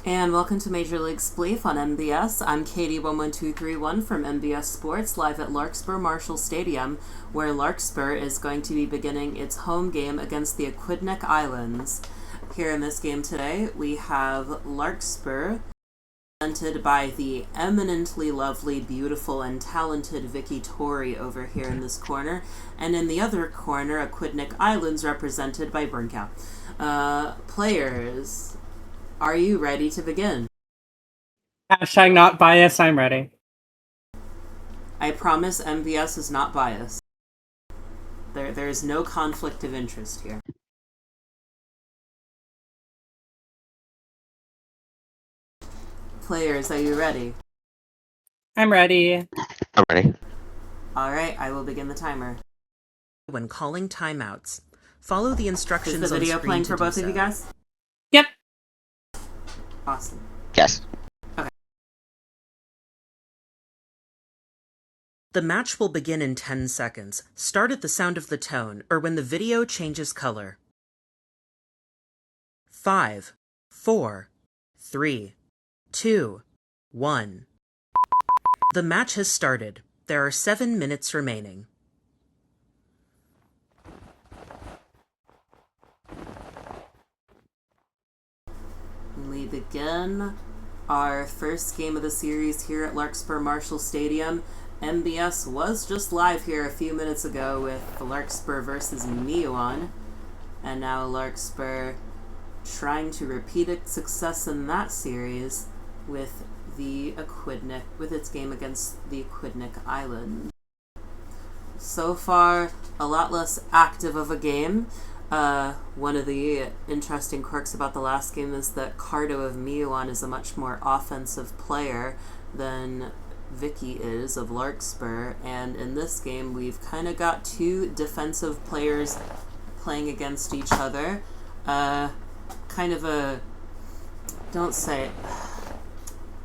And welcome to Major League Spleef on MBS. I'm Katie11231 from MBS Sports, live at Larkspur Marshall Stadium, where Larkspur is going to be beginning its home game against the Aquidneck Islands. Here in this game today, we have Larkspur, presented by the eminently lovely, beautiful, and talented Vicky Torrey over here in this corner, and in the other corner, Aquidneck Islands, represented by Burncow. Players, are you ready to begin? Hashtag not biased, I'm ready. I promise MBS is not biased. There is no conflict of interest here. Players, are you ready? I'm ready. I'm ready. Alright, I will begin the timer. When calling timeouts, follow the instructions Is the video on screen playing to for do both of so. you guys? Yep. Awesome. Yes. The match will begin in 10 seconds. Start at the sound of the tone, or when the video changes color. 5, 4, 3, 2, 1. The match has started. There are 7 minutes remaining. We begin our first game of the series here at Larkspur Marshall Stadium. MBS was just live here a few minutes ago with Larkspur versus Miuan, and now Larkspur trying to repeat its success in that series with the Aquidneck, with its game against the Aquidneck Island. So far, a lot less active of a game. One of the interesting quirks about the last game is that Cardo of Miuan is a much more offensive player than Vicky is of Larkspur, and in this game we've kind of got two defensive players playing against each other. Kind of a... Don't say...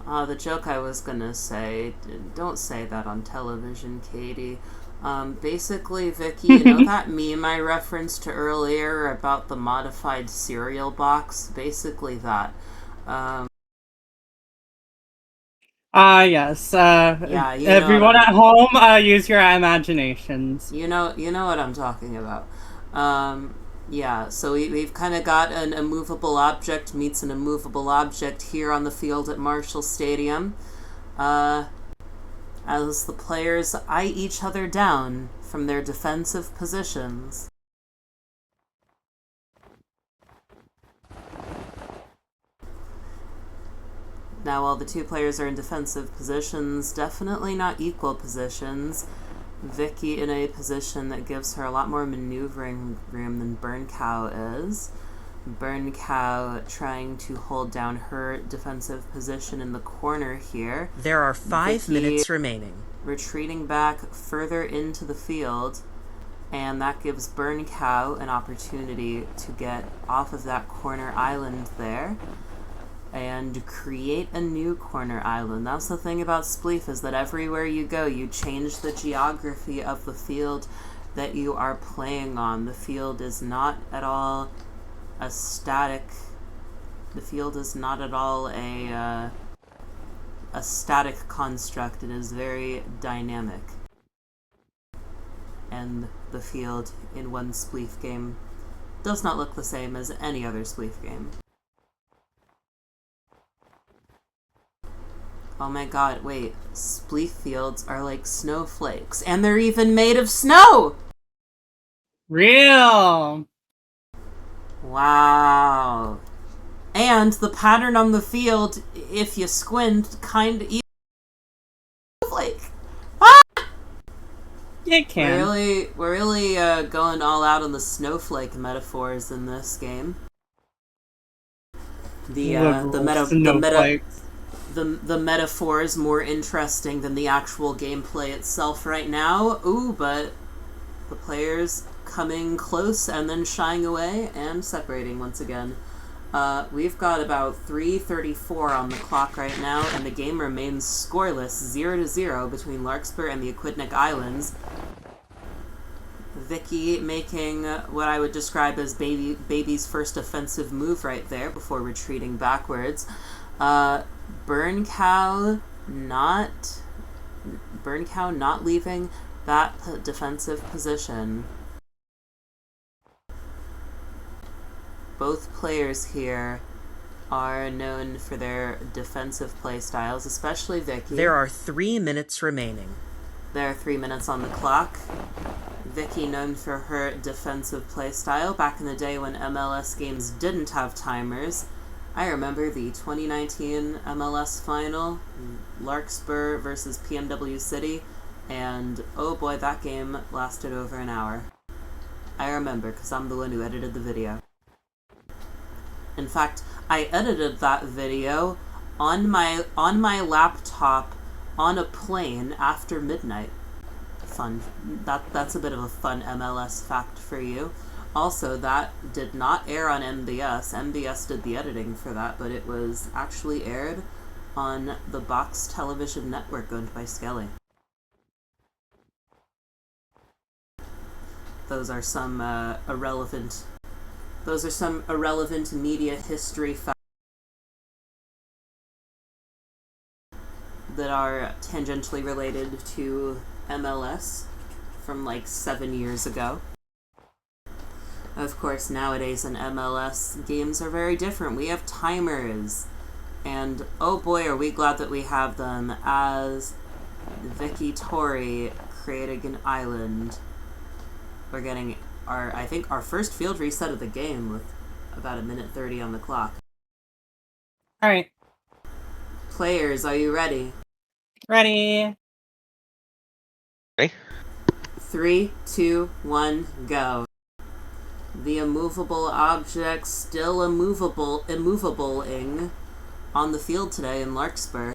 the joke I was gonna say, don't say that on television, Katie. Basically, Vicky, you know that meme I referenced to earlier about the modified cereal box? Basically that. Yes. Yeah, you know everyone what at home, use your imaginations. You know what I'm talking about. Yeah, so we've kind of got an immovable object meets an immovable object here on the field at Marshall Stadium. As the players eye each other down from their defensive positions. Now, while the two players are in defensive positions, definitely not equal positions. Vicky in a position that gives her a lot more maneuvering room than Burncow is. Burncow trying to hold down her defensive position in the corner here. There are 5 Vicky minutes remaining. retreating back further into the field, and that gives Burncow an opportunity to get off of that corner island there and create a new corner island. That's the thing about Spleef, is that everywhere you go, you change the geography of the field that you are playing on. The field is not at all a static... The field is not at all a static construct. It is very dynamic. And the field in one Spleef game does not look the same as any other Spleef game. Oh my god, wait. Spleef fields are like snowflakes, and they're even made of snow! Real! Wow. And the pattern on the field, if you squint, kind of... Snowflake! It can. We're really going all out on the snowflake metaphors in this game. The metaphor is more interesting than the actual gameplay itself right now. Ooh, but the players coming close and then shying away and separating once again. We've got about 3:34 on the clock right now, and the game remains scoreless, 0-0 between Larkspur and the Aquidneck Islands. Vicky making what I would describe as baby's first offensive move right there before retreating backwards. Burn Cow not leaving that defensive position. Both players here are known for their defensive play styles, especially Vicky. There are 3 minutes remaining. There are 3 minutes on the clock. Vicky, known for her defensive play style back in the day when MLS games didn't have timers. I remember the 2019 MLS final, Larkspur versus PMW City, and oh boy, that game lasted over an hour. I remember because I'm the one who edited the video. In fact, I edited that video on my laptop on a plane after midnight. Fun. That's a bit of a fun MLS fact for you. Also, that did not air on MBS. MBS did the editing for that, but it was actually aired on the Box Television Network owned by Skelly. Those are some irrelevant media history facts that are tangentially related to MLS from like 7 years ago. Of course, nowadays in MLS, games are very different. We have timers, and oh boy, are we glad that we have them, as Vicky Torrey creating an island. We're getting I think our first field reset of the game with about 1:30 on the clock. Alright. Players, are you ready? Ready. Ready? 3, 2, 1, go. The immovable object still immovabling on the field today in Larkspur.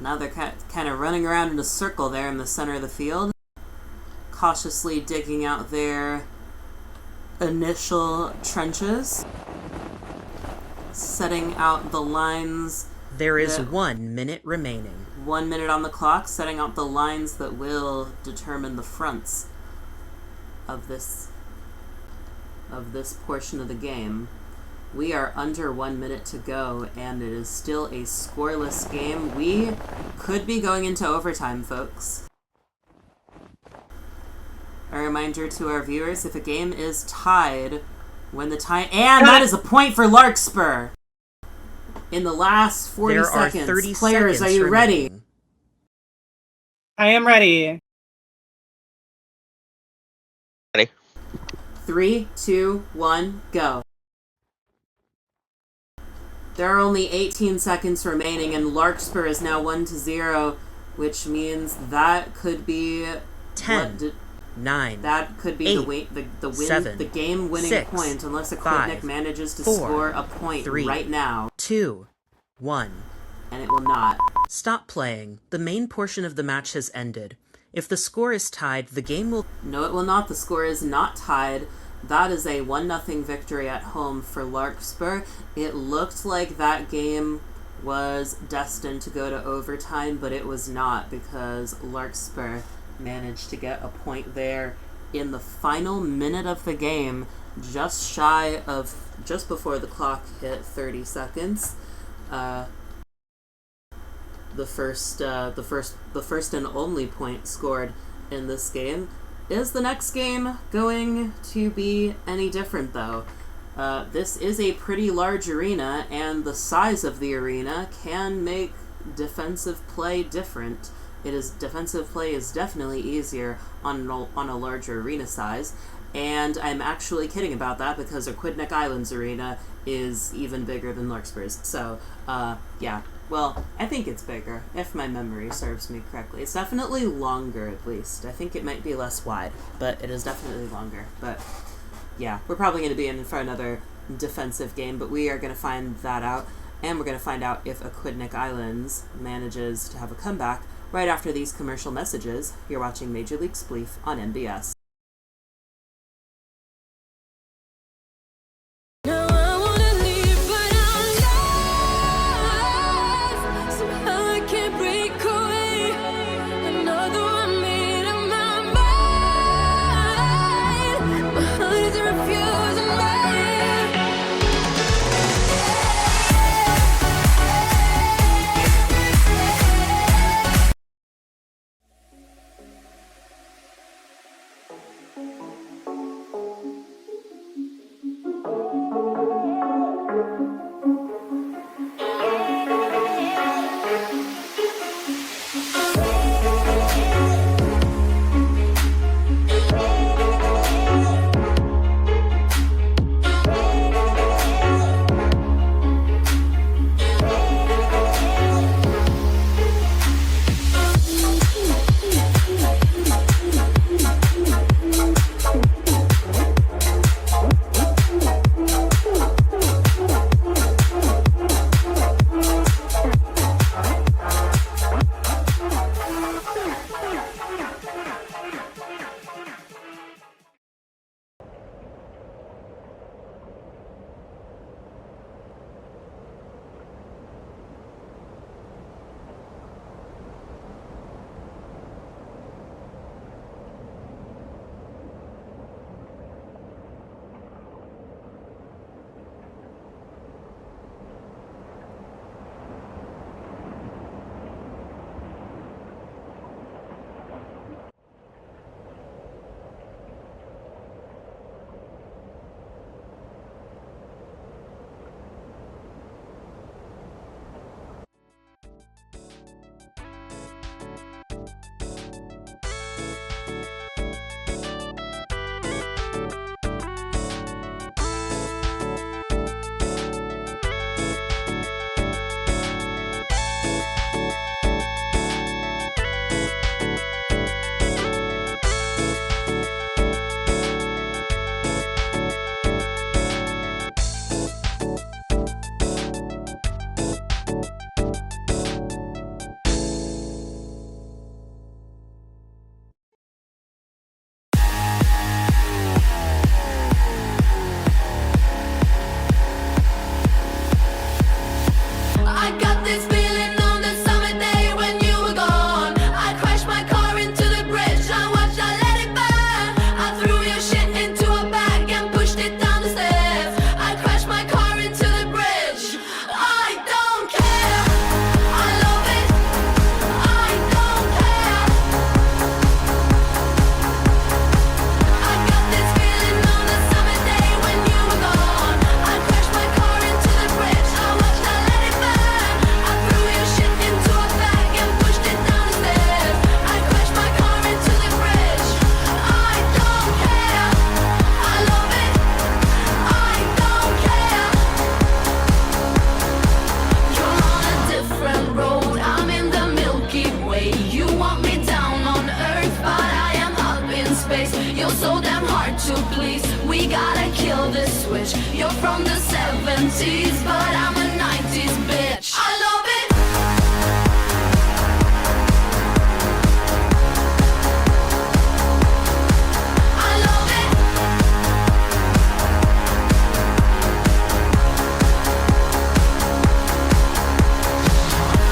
Now they're kind of running around in a circle there in the center of the field, cautiously digging out their initial trenches, setting out the lines. There is 1 minute remaining. 1 minute on the clock, setting out the lines that will determine the fronts of this portion of the game. We are under 1 minute to go, and it is still a scoreless game. We could be going into overtime, folks. A reminder to our viewers, if a game is tied, when the time... And that is a point for Larkspur! In the last 40 There seconds. are 30 Players, seconds are you ready? remaining. I am ready. 3, 2, 1, go. There are only 18 seconds remaining, and Larkspur is now 1-0, which means that could be 10, 9, that could be 8, the game-winning 6, point, unless Aquidneck 5, manages to 4, score a point 3, right now, 2, 1. and it will not. Stop playing. The main portion of the match has ended. If the score is tied, the game will... No, it will not. The score is not tied. That is a 1-0 victory at home for Larkspur. It looked like that game was destined to go to overtime, but it was not, because Larkspur managed to get a point there in the final minute of the game, just before the clock hit 30 seconds. The first and only point scored in this game. Is the next game going to be any different, though? This is a pretty large arena, and the size of the arena can make defensive play different. Defensive play is definitely easier on a larger arena size, and I'm actually kidding about that because Aquidneck Island's arena is even bigger than Larkspur's. So, yeah. Well, I think it's bigger, if my memory serves me correctly. It's definitely longer, at least. I think it might be less wide, but it is definitely longer. But, yeah, we're probably going to be in for another defensive game, but we are going to find that out, and we're going to find out if Aquidneck Islands manages to have a comeback right after these commercial messages. You're watching Major League Spleef on MBS. switch. You're from the 70s, but I'm a 90s bitch. I love it. I love it.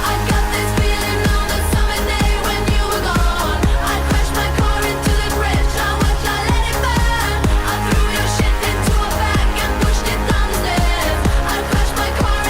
I got this feeling on the summer day when you were gone. I crashed my car into the bridge. I watched, I let it burn. I threw your shit into a bag and pushed it down the stairs. I crashed my car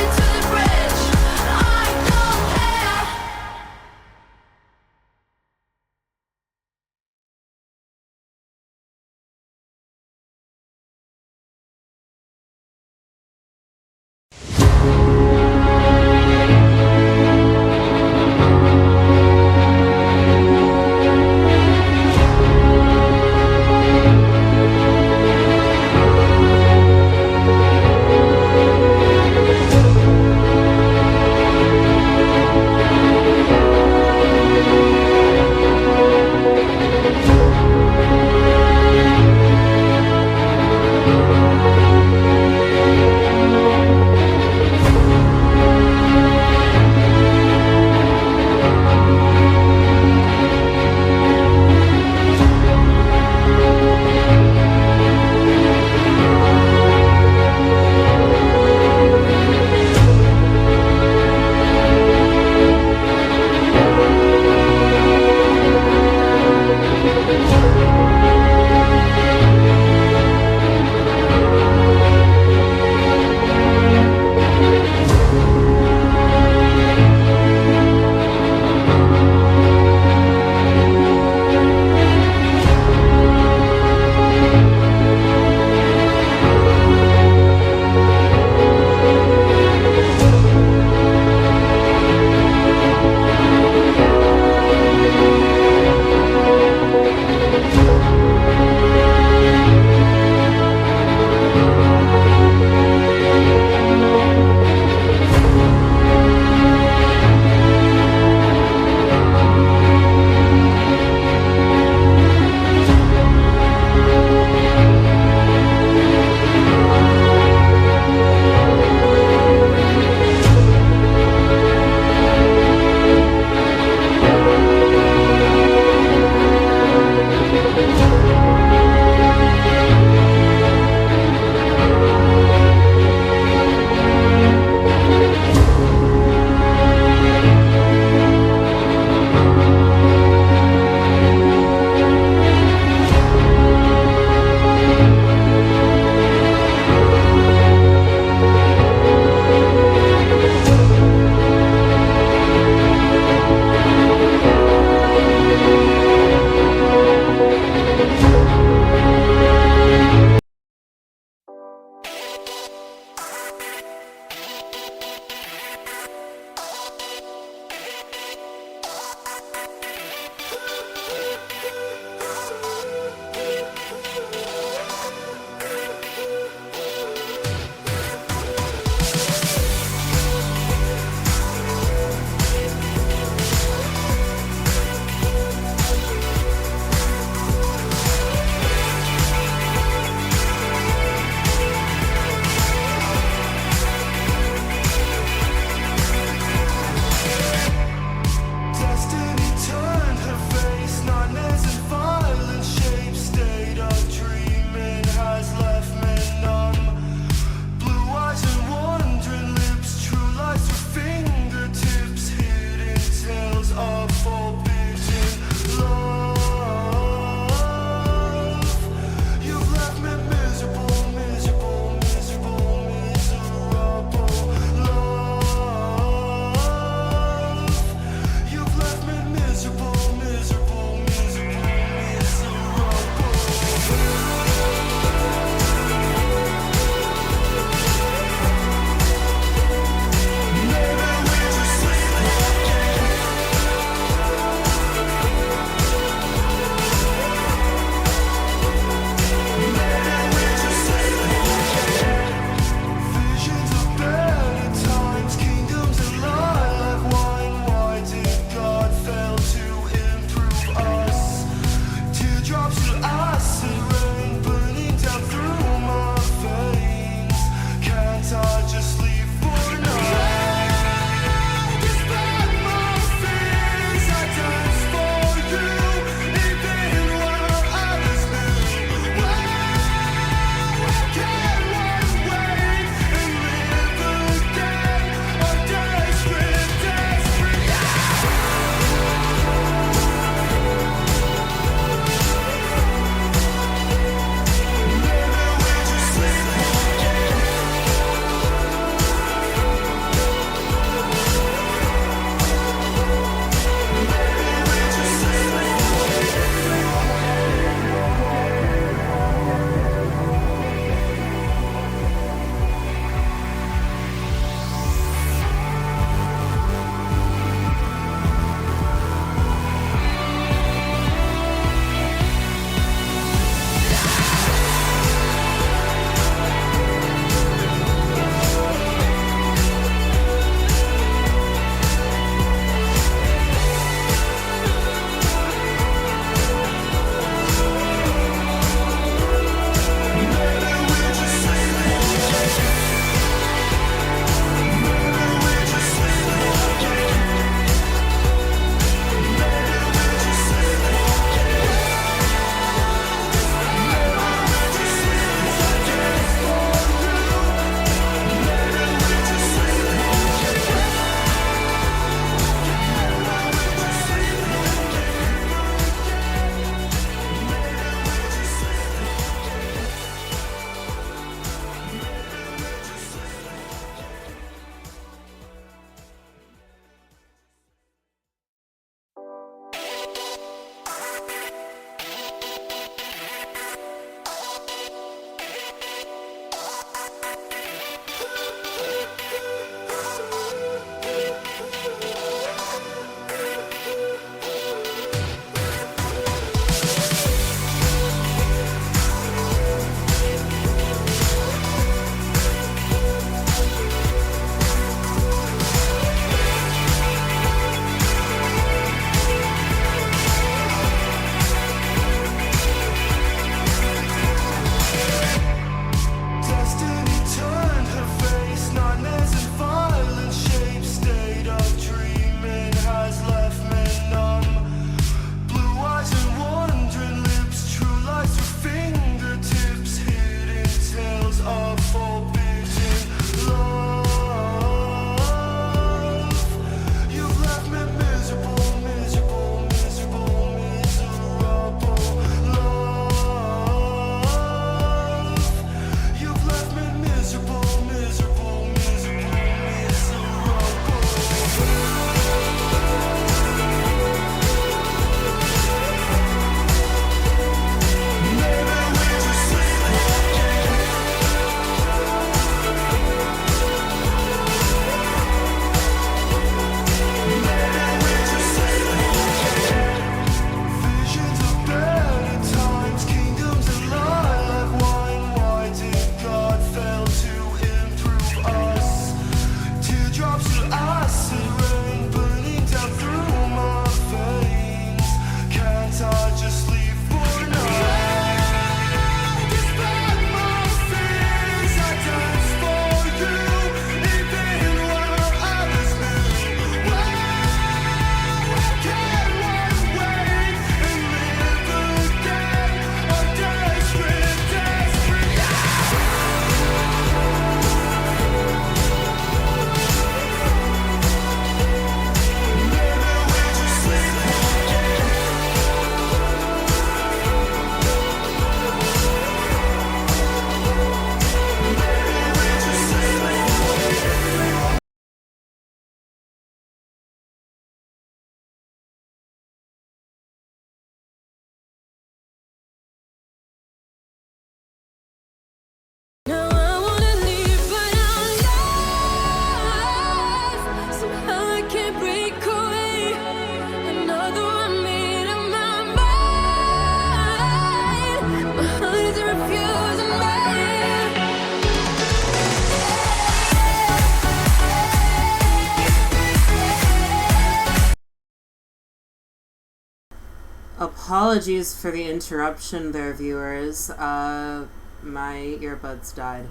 Apologies for the interruption there, viewers. My earbuds died,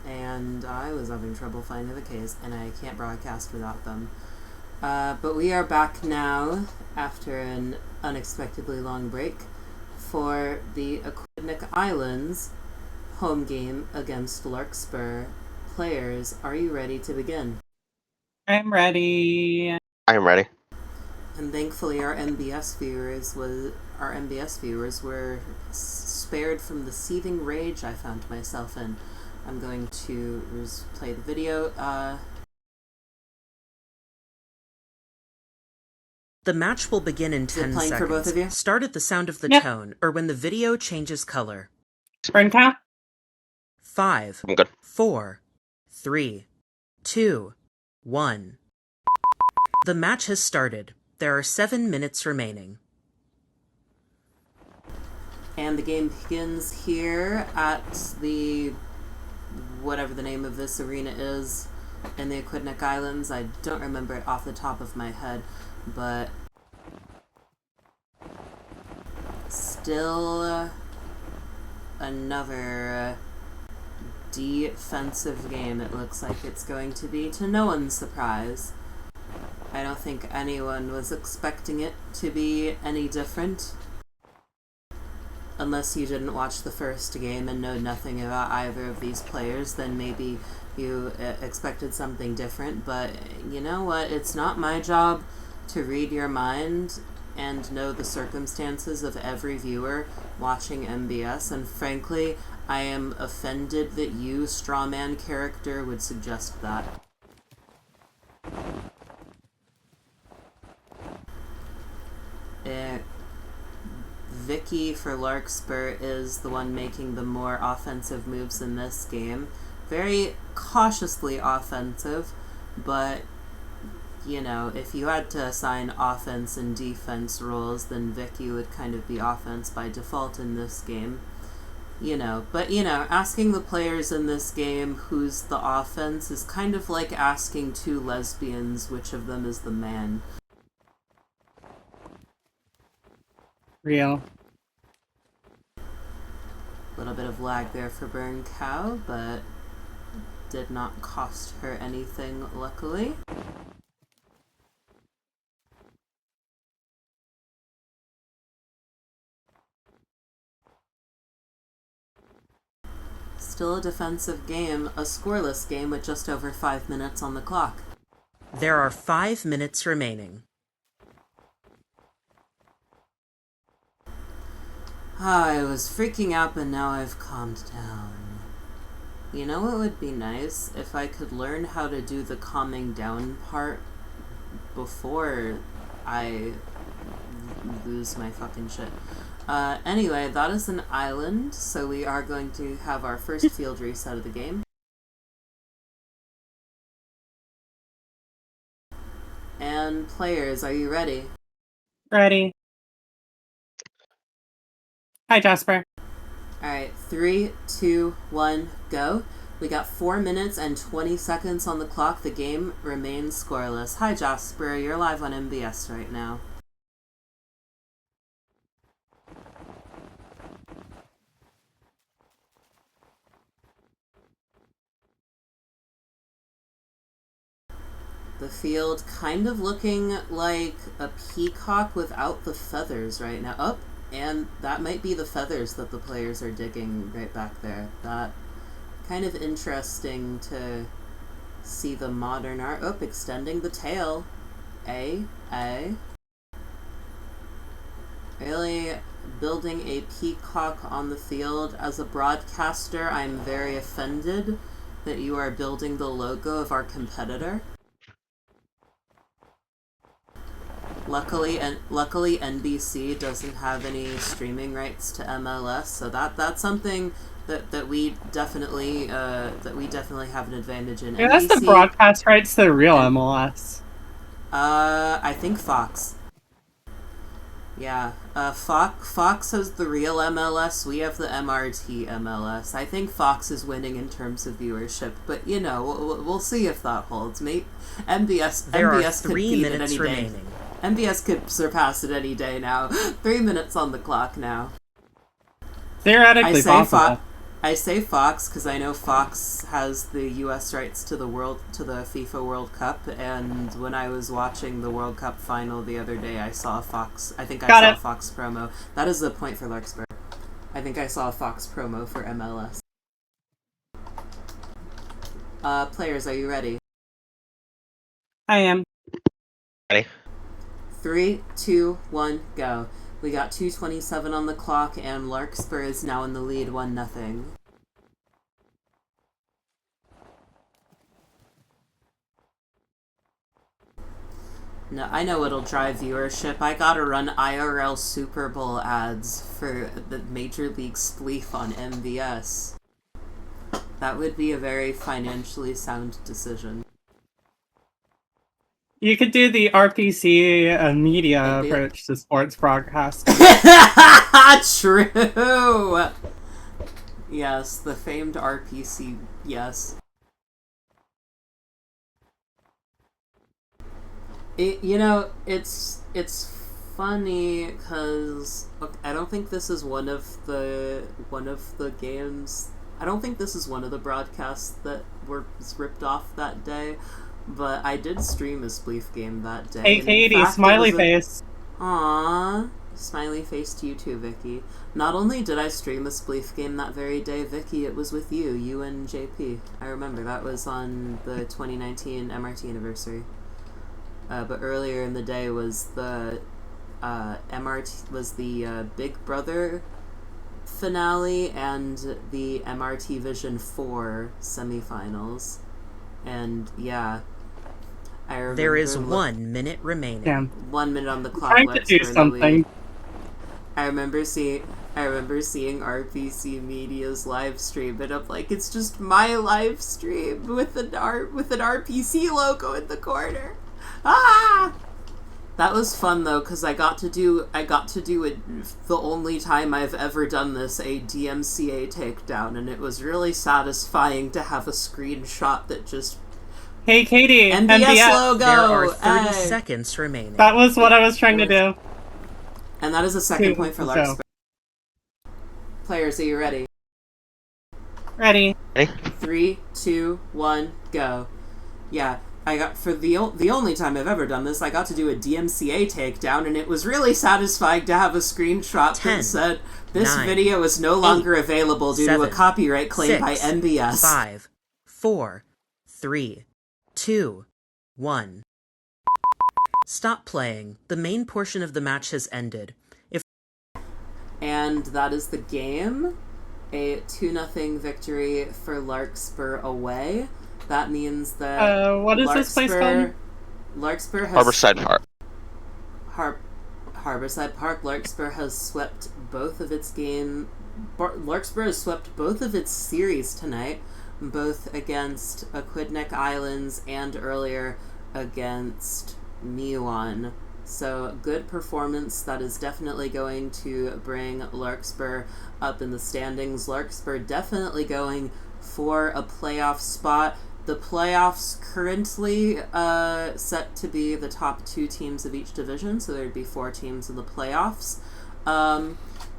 and I was having trouble finding the case, and I can't broadcast without them. But we are back now, after an unexpectedly long break, for the Aquidneck Islands home game against Larkspur. Players, are you ready to begin? I'm ready. I am ready. And thankfully, our MBS viewers were spared from the seething rage I found myself in. I'm going to play the video. The match will begin in 10 playing seconds. for both of you? Start at the sound of the Yep. tone or when the video changes color. Sprint count? 5, I'm good. 4, 3, 2, 1. The match has started. There are 7 minutes remaining. And the game begins here at the whatever the name of this arena is in the Aquidneck Islands. I don't remember it off the top of my head, but still another defensive game it looks like it's going to be, to no one's surprise. I don't think anyone was expecting it to be any different. Unless you didn't watch the first game and know nothing about either of these players, then maybe you expected something different. But you know what? It's not my job to read your mind and know the circumstances of every viewer watching MBS. And frankly, I am offended that you, strawman character, would suggest that. Vicky for Larkspur is the one making the more offensive moves in this game. Very cautiously offensive, but, you know, if you had to assign offense and defense roles, then Vicky would kind of be offense by default in this game. But asking the players in this game who's the offense is kind of like asking two lesbians which of them is the man. Real. A little bit of lag there for Burn Cow, but did not cost her anything, luckily. Still a defensive game, a scoreless game with just over 5 minutes on the clock. There are 5 minutes remaining. I was freaking out, but now I've calmed down. You know what would be nice? If I could learn how to do the calming down part before I lose my fucking shit. Anyway, that is an island, so we are going to have our first field reset of the game. And players, are you ready? Ready. Hi, Jasper. Alright, 3, 2, 1, go. We got 4 minutes and 20 seconds on the clock. The game remains scoreless. Hi, Jasper. You're live on MBS right now. The field kind of looking like a peacock without the feathers right now. Oh, and that might be the feathers that the players are digging right back there. That kind of interesting to see the modern art. Oh, extending the tail. Really building a peacock on the field. As a broadcaster, I'm very offended that you are building the logo of our competitor. Luckily, NBC doesn't have any streaming rights to MLS, so that's something that we definitely have an advantage in. Yeah, that's the NBC, broadcast rights to the real MLS. I think Fox. Yeah, Fox has the real MLS. We have the MRT MLS. I think Fox is winning in terms of viewership, but we'll see if that holds. MBS There are MBS could 3 beat it minutes any day. remaining. MBS could surpass it any day now. 3 minutes on the clock now. Theoretically possible. I say Fox because I know Fox has the U.S. rights to the FIFA World Cup, and when I was watching the World Cup final the other day, I saw Fox. I think I saw a Fox promo. That is the point for Larkspur. I think I saw a Fox promo for MLS. Players, are you ready? I am. Ready? 3, 2, 1, go. We got 2:27 on the clock, and Larkspur is now in the lead, 1-0. No, I know it'll drive viewership. I gotta run IRL Super Bowl ads for the Major League Spleef on MBS. That would be a very financially sound decision. You could do the RPC media approach to sports broadcasting. True! Yes, the famed RPC, yes. It's funny because I don't think this is one of the games. I don't think this is one of the broadcasts that was ripped off that day, but I did stream a Spleef game that day. Hey, Katie, smiley face. Aww, smiley face to you too, Vicky. Not only did I stream a Spleef game that very day, Vicky, it was with you and JP. I remember that was on the 2019 MRT anniversary. But earlier in the day was the Big Brother finale and the MRT Vision 4 semifinals. And yeah, I remember There is 1 minute remaining. Damn. 1 minute on the clock. Trying to do something. I remember seeing RPC Media's live stream, and I'm like, it's just my live stream with an RPC logo in the corner. Ah! That was fun though, because I got to do it the only time I've ever done this, a DMCA takedown, and it was really satisfying to have a screenshot that just Hey, Katie, MBS logo. There are 30 Hey. seconds remaining. That was what I was trying to do. And that is a second point for Larkspur. Players, are you ready? Ready. Ready? 3, 2, 1, go. Yeah. I got, for the only time I've ever done this, I got to do a DMCA takedown, and it was really satisfying to have a screenshot 10, that said, this 9, video is no longer available due to a 7, copyright claim 6, by MBS. 5, 4, 3, 2, 1. Stop playing. The main portion of the match has ended. And that is the game. A 2-0 victory for Larkspur away. That means that what is this place called? Larkspur has Harborside Park. Harborside Park. Larkspur has swept both of its Larkspur has swept both of its series tonight, both against Aquidneck Islands and earlier against Milan. So good performance. That is definitely going to bring Larkspur up in the standings. Larkspur definitely going for a playoff spot. The playoffs currently set to be the top 2 teams of each division, so there'd be 4 teams in the playoffs.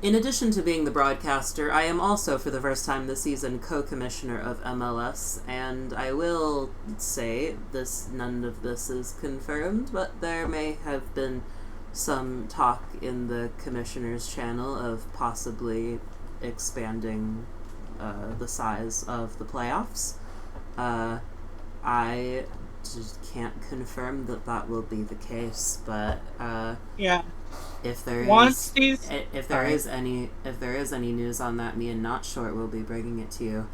In addition to being the broadcaster, I am also, for the first time this season, co-commissioner of MLS, and I will say none of this is confirmed, but there may have been some talk in the commissioner's channel of possibly expanding the size of the playoffs. I just can't confirm that will be the case, but Yeah. if there is any news on that, me and Not Short will be bringing it to you.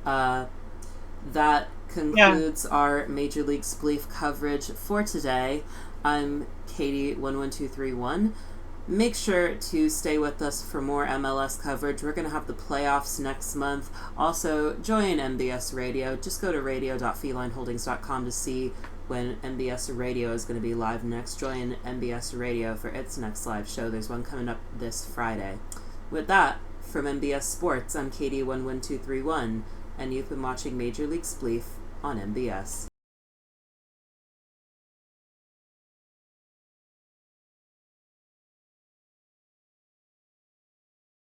That concludes our Major League Spleef coverage for today. I'm Katie11231. Make sure to stay with us for more MLS coverage. We're going to have the playoffs next month. Also, join MBS Radio. Just go to radio.felineholdings.com to see when MBS Radio is going to be live next. Join MBS Radio for its next live show. There's one coming up this Friday. With that, from MBS Sports, I'm Katie11231, and you've been watching Major League Spleef on MBS.